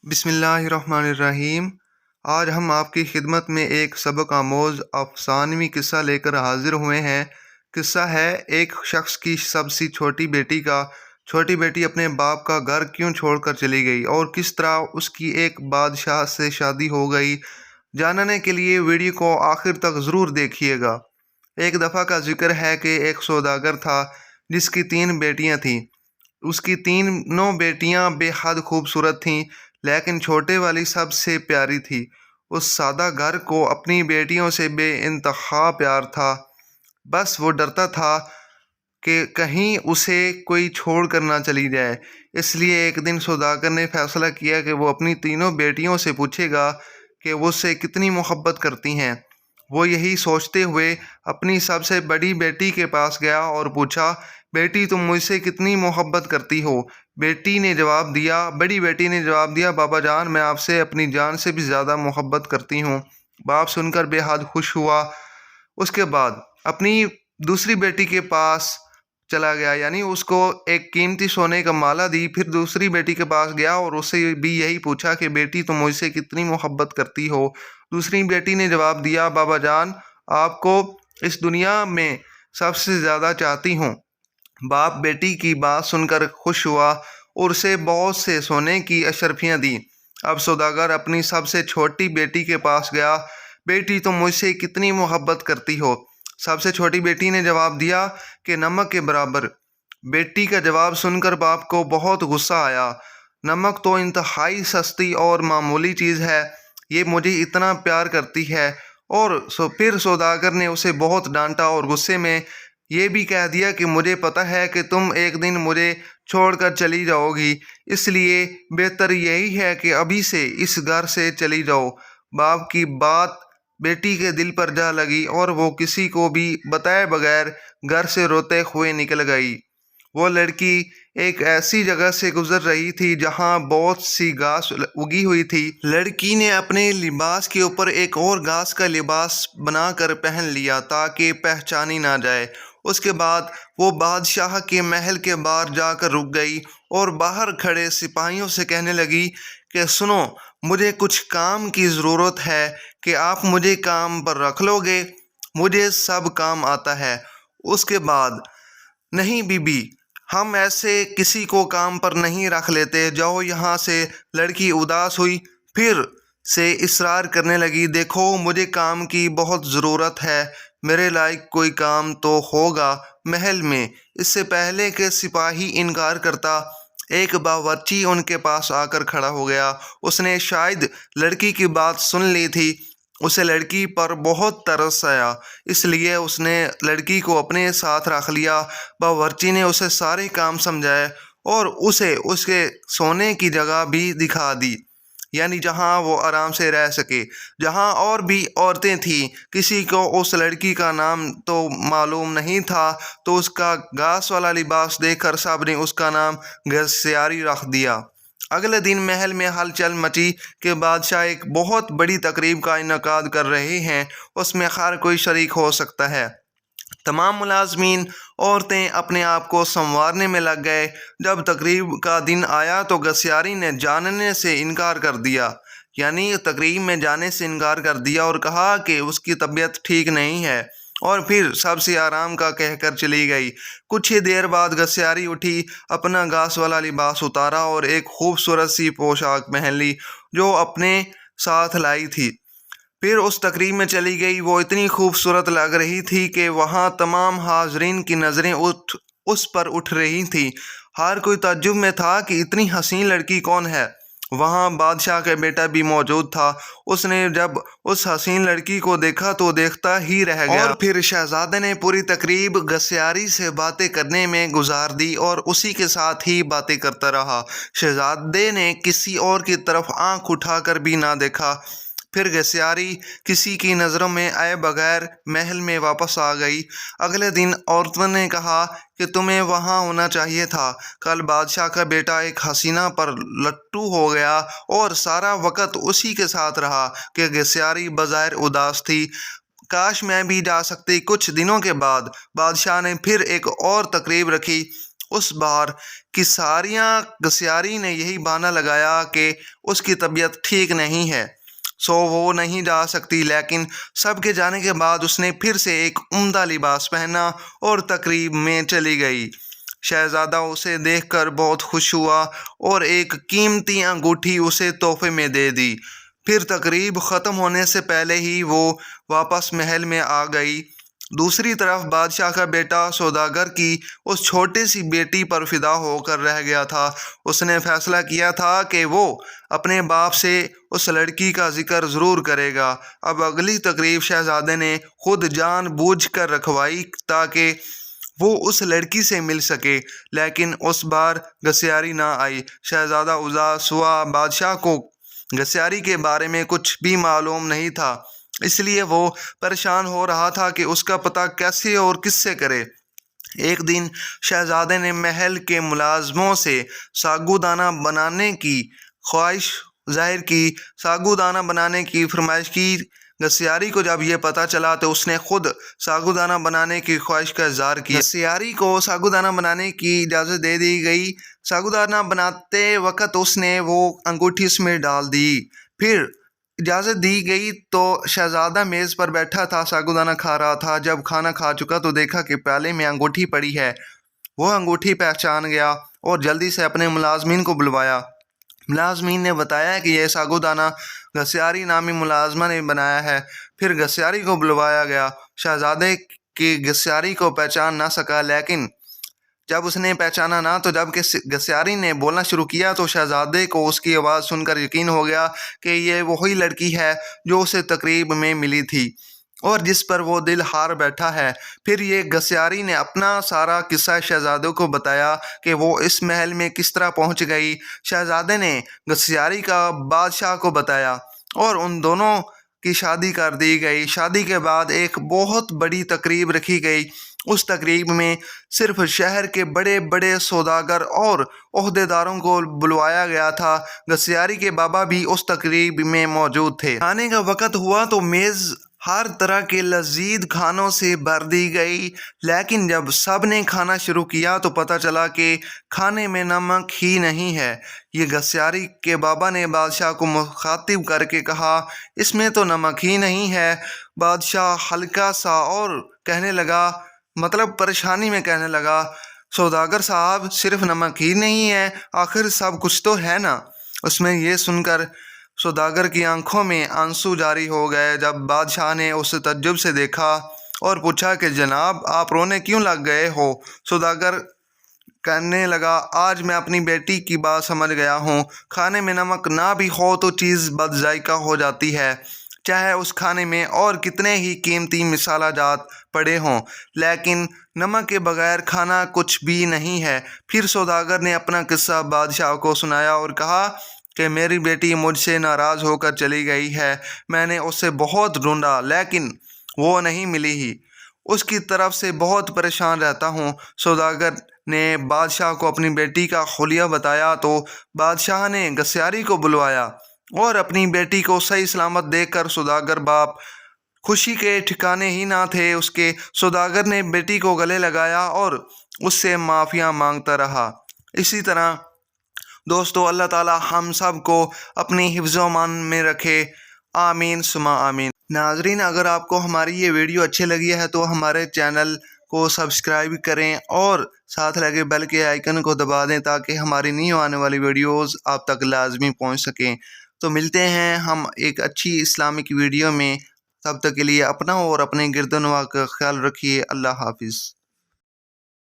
बिस्मिल्लाहिर्रहमानिर्रहीम। आज हम आपकी खिदमत में एक सबक आमोज़ अफसानवी किस्सा लेकर हाजिर हुए हैं। किस्सा है एक शख्स की सबसे छोटी बेटी का। छोटी बेटी अपने बाप का घर क्यों छोड़कर चली गई और किस तरह उसकी एक बादशाह से शादी हो गई। जानने के लिए वीडियो को आखिर तक ज़रूर देखिएगा। एक दफ़ा का जिक्र है कि एक सौदागर था जिसकी 3 बेटियां थीं। उसकी तीनों बेटियां बेहद खूबसूरत थीं, लेकिन छोटे वाली सबसे प्यारी थी। उस सादा घर को अपनी बेटियों से बेइंतहा प्यार था। बस वो डरता था कि कहीं उसे कोई छोड़ कर ना चली जाए। इसलिए एक दिन सौदागर ने फैसला किया कि वो अपनी तीनों बेटियों से पूछेगा कि वो उससे कितनी मोहब्बत करती हैं। वो यही सोचते हुए अपनी सबसे बड़ी बेटी के पास गया और पूछा, बेटी तुम मुझसे कितनी मोहब्बत करती हो। बड़ी बेटी ने जवाब दिया, बाबा जान मैं आपसे अपनी जान से भी ज़्यादा मोहब्बत करती हूँ। बाप सुनकर बेहद खुश हुआ। उसके बाद अपनी दूसरी बेटी के पास चला गया, यानी उसको एक कीमती सोने का माला दी। फिर दूसरी बेटी के पास गया और उससे भी यही पूछा कि बेटी तुम मुझसे कितनी मोहब्बत करती हो। दूसरी बेटी ने जवाब दिया, बाबा जान आपको इस दुनिया में सबसे ज़्यादा चाहती हूँ। बाप बेटी की बात सुनकर खुश हुआ और उसे बहुत से सोने की अशरफियाँ दी। अब सौदागर अपनी सबसे छोटी बेटी के पास गया, बेटी तुम मुझसे कितनी मोहब्बत करती हो। सबसे छोटी बेटी ने जवाब दिया कि नमक के बराबर। बेटी का जवाब सुनकर बाप को बहुत गुस्सा आया। नमक तो इंतहाई सस्ती और मामूली चीज़ है, ये मुझे इतना प्यार करती है। और फिर सौदागर ने उसे बहुत डांटा और गुस्से में ये भी कह दिया कि मुझे पता है कि तुम एक दिन मुझे छोड़कर चली जाओगी, इसलिए बेहतर यही है कि अभी से इस घर से चली जाओ। बाप की बात बेटी के दिल पर जा लगी और वो किसी को भी बताए बगैर घर से रोते हुए निकल गई। वो लड़की एक ऐसी जगह से गुजर रही थी जहां बहुत सी घास उगी हुई थी। लड़की ने अपने लिबास के ऊपर एक और घास का लिबास बनाकर पहन लिया ताकि पहचानी ना जाए। उसके बाद वो बादशाह के महल के बाहर जाकर रुक गई और बाहर खड़े सिपाहियों से कहने लगी कि सुनो, मुझे कुछ काम की ज़रूरत है कि आप मुझे काम पर रख लोगे, मुझे सब काम आता है। उसके बाद, नहीं बीबी, हम ऐसे किसी को काम पर नहीं रख लेते, जाओ यहाँ से। लड़की उदास हुई, फिर से इसरार करने लगी, देखो मुझे काम की बहुत ज़रूरत है, मेरे लायक कोई काम तो होगा महल में। इससे पहले कि सिपाही इनकार करता, एक बावर्ची उनके पास आकर खड़ा हो गया। उसने शायद लड़की की बात सुन ली थी। उसे लड़की पर बहुत तरस आया, इसलिए उसने लड़की को अपने साथ रख लिया। बावर्ची ने उसे सारे काम समझाए और उसे उसके सोने की जगह भी दिखा दी, यानी जहां वो आराम से रह सके। जहां और भी औरतें थीं, किसी को उस लड़की का नाम तो मालूम नहीं था, तो उसका घास वाला लिबास देखकर सब ने उसका नाम घसियारी रख दिया। अगले दिन महल में हलचल मची कि बादशाह एक बहुत बड़ी तकरीब का इनेकाद कर रहे हैं, उसमें हर कोई शरीक हो सकता है। तमाम मुलाजमीन औरतें अपने आप को संवारने में लग गए। जब तकरीब का दिन आया तो घसियारी ने जानने से इनकार कर दिया, यानी तकरीब में जाने से इनकार कर दिया और कहा कि उसकी तबीयत ठीक नहीं है, और फिर सबसे आराम का कहकर चली गई। कुछ ही देर बाद घसियारी उठी, अपना घास वाला लिबास उतारा और एक खूबसूरत सी पोशाक पहन ली जो अपने साथ लाई थी। फिर उस तकरीब में चली गई। वो इतनी खूबसूरत लग रही थी कि वहाँ तमाम हाजरीन की नज़रें उस पर उठ रही थी। हर कोई ताज्जुब में था कि इतनी हसीन लड़की कौन है। वहाँ बादशाह का बेटा भी मौजूद था। उसने जब उस हसीन लड़की को देखा तो देखता ही रह गया। और फिर शहजादे ने पूरी तकरीब घसियारी से बातें करने में गुजार दी और उसी के साथ ही बातें करता रहा। शहजादे ने किसी और की तरफ आंख उठाकर भी ना देखा। फिर घसियारी किसी की नज़रों में आए बगैर महल में वापस आ गई। अगले दिन औरतों ने कहा कि तुम्हें वहाँ होना चाहिए था। कल बादशाह का बेटा एक हसीना पर लट्टू हो गया और सारा वक्त उसी के साथ रहा कि घसियारी बज़ाहिर उदास थी। काश मैं भी जा सकती। कुछ दिनों के बाद बादशाह ने फिर एक और तकरीब रखी। اس بار گسیاری نے یہی بہانہ لگایا کہ اس کی طبیعت ٹھیک نہیں ہے، سو وہ نہیں جا سکتی، لیکن سب کے جانے کے بعد اس نے پھر سے ایک عمدہ لباس پہنا اور تقریب میں چلی گئی۔ شہزادہ اسے دیکھ کر بہت خوش ہوا اور ایک قیمتی انگوٹھی اسے تحفے میں دے دی۔ پھر تقریب ختم ہونے سے پہلے ہی وہ واپس محل میں آ گئی۔ دوسری طرف بادشاہ کا بیٹا سوداگر کی اس چھوٹی سی بیٹی پر فدا ہو کر رہ گیا تھا۔ اس نے فیصلہ کیا تھا کہ وہ اپنے باپ سے اس لڑکی کا ذکر ضرور کرے گا۔ اب اگلی تقریب شہزادے نے خود جان بوجھ کر رکھوائی تاکہ وہ اس لڑکی سے مل سکے، لیکن اس بار گسیاری نہ آئی۔ شہزادہ اداس ہوا۔ بادشاہ کو گسیاری کے بارے میں کچھ بھی معلوم نہیں تھا، اس لیے وہ پریشان ہو رہا تھا کہ اس کا پتہ کیسے اور کس سے کرے۔ ایک دن شہزادے نے محل کے ملازموں سے ساگو دانہ بنانے کی خواہش ظاہر کی۔ ساگو دانہ بنانے کی فرمائش کی۔ گسیاری کو جب یہ پتہ چلا تو اس نے خود ساگو دانہ بنانے کی خواہش کا اظہار کیا۔ گسیاری کو ساگو دانہ بنانے کی اجازت دے دی گئی۔ ساگو دانہ بناتے وقت اس نے وہ انگوٹھی اس میں ڈال دی۔ پھر اجازت دی گئی تو شہزادہ میز پر بیٹھا تھا، ساگو دانہ کھا رہا تھا۔ جب کھانا کھا چکا تو دیکھا کہ پیالے میں انگوٹھی پڑی ہے۔ وہ انگوٹھی پہچان گیا اور جلدی سے اپنے ملازمین کو بلوایا۔ ملازمین نے بتایا کہ یہ ساگو دانہ گسیاری نامی ملازمہ نے بنایا ہے۔ پھر گسیاری کو بلوایا گیا۔ شہزادے کی گسیاری کو پہچان نہ سکا، لیکن جب اس نے پہچانا نہ تو جب کہ گسیاری نے بولنا شروع کیا تو شہزادے کو اس کی آواز سن کر یقین ہو گیا کہ یہ وہی لڑکی ہے جو اسے تقریب میں ملی تھی اور جس پر وہ دل ہار بیٹھا ہے۔ پھر یہ گسیاری نے اپنا سارا قصہ شہزادے کو بتایا کہ وہ اس محل میں کس طرح پہنچ گئی۔ شہزادے نے گسیاری کا بادشاہ کو بتایا اور ان دونوں کی شادی کر دی گئی۔ شادی کے بعد ایک بہت بڑی تقریب رکھی گئی۔ اس تقریب میں صرف شہر کے بڑے بڑے سوداگر اور عہدیداروں کو بلوایا گیا تھا۔ گسیاری کے بابا بھی اس تقریب میں موجود تھے۔ کھانے کا وقت ہوا تو میز ہر طرح کے لذیذ کھانوں سے بھر دی گئی، لیکن جب سب نے کھانا شروع کیا تو پتہ چلا کہ کھانے میں نمک ہی نہیں ہے۔ یہ گسیاری کے بابا نے بادشاہ کو مخاطب کر کے کہا، اس میں تو نمک ہی نہیں ہے۔ بادشاہ ہلکا سا اور کہنے لگا، مطلب پریشانی میں کہنے لگا، سوداگر صاحب صرف نمک ہی نہیں ہے، آخر سب کچھ تو ہے نا۔ اس میں یہ سن کر سوداگر کی آنکھوں میں آنسو جاری ہو گئے۔ جب بادشاہ نے اسے تعجب سے دیکھا اور پوچھا کہ جناب آپ رونے کیوں لگ گئے ہو؟ سوداگر کہنے لگا، آج میں اپنی بیٹی کی بات سمجھ گیا ہوں۔ کھانے میں نمک نہ بھی ہو تو چیز بد ذائقہ ہو جاتی ہے، چاہے اس کھانے میں اور کتنے ہی قیمتی مصالحہ جات پڑے ہوں، لیکن نمک کے بغیر کھانا کچھ بھی نہیں ہے۔ پھر سوداگر نے اپنا قصہ بادشاہ کو سنایا اور کہا کہ میری بیٹی مجھ سے ناراض ہو کر چلی گئی ہے۔ میں نے اسے بہت ڈھونڈا لیکن وہ نہیں ملی ہی۔ اس کی طرف سے بہت پریشان رہتا ہوں۔ سوداگر نے بادشاہ کو اپنی بیٹی کا حلیہ بتایا تو بادشاہ نے گسیاری کو بلوایا اور اپنی بیٹی کو صحیح سلامت دیکھ کر سوداگر باپ خوشی کے ٹھکانے ہی نہ تھے اس کے۔ سوداگر نے بیٹی کو گلے لگایا اور اس سے معافیاں مانگتا رہا۔ اسی طرح دوستو اللہ تعالی ہم سب کو اپنی حفظ و امان میں رکھے، آمین ثم آمین۔ ناظرین اگر آپ کو ہماری یہ ویڈیو اچھی لگی ہے تو ہمارے چینل کو سبسکرائب کریں اور ساتھ لگے بیل کے آئیکن کو دبا دیں تاکہ ہماری نیو آنے والی ویڈیوز آپ تک لازمی پہنچ سکیں۔ تو ملتے ہیں ہم ایک اچھی اسلامک ویڈیو میں، تب تک کے لیے اپنا اور اپنے گرد و نواح کا خیال رکھیے۔ اللہ حافظ۔